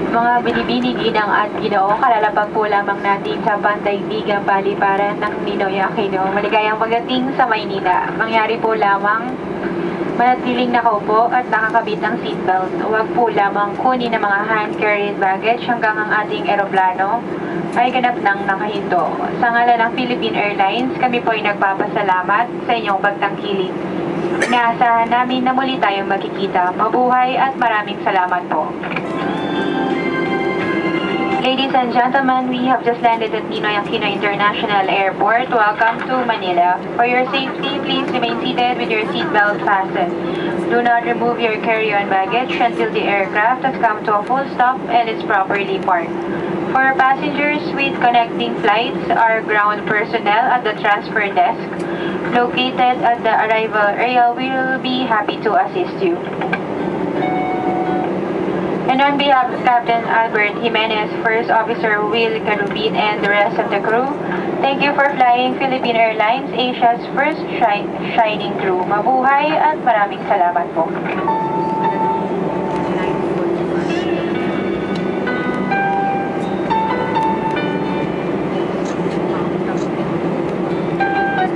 Mga binibining inang at ginoo, kalalapag po lamang natin sa pandaigdigang paliparan ng Ninoy Aquino. Maligayang pagdating sa Maynila. Mangyari po lamang manatiling nakaupo at nakakabit ang seatbelt. Huwag po lamang kunin ang mga hand-carried baggage hanggang ang ating eroplano ay ganap ng nakahinto. Sa ngalan ng Philippine Airlines, kami po ay nagpapasalamat sa inyong pagtangkilik. Inaasahan namin na muli tayong magkikita. Mabuhay at maraming salamat po. Ladies and gentlemen, we have just landed at Ninoy Aquino International Airport. Welcome to Manila. For your safety, please remain seated with your seatbelt fastened. Do not remove your carry-on baggage until the aircraft has come to a full stop and is properly parked. For passengers with connecting flights, our ground personnel at the transfer desk located at the arrival area will be happy to assist you. And on behalf of Captain Albert Jimenez, First Officer Will Carubin, and the rest of the crew, thank you for flying Philippine Airlines, Asia's first shining crew. Mabuhay at maraming salamat po.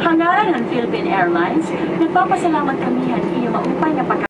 Hangaran ng Philippine Airlines, nagpapasalamat kami ang iyong maupay na pagkakas.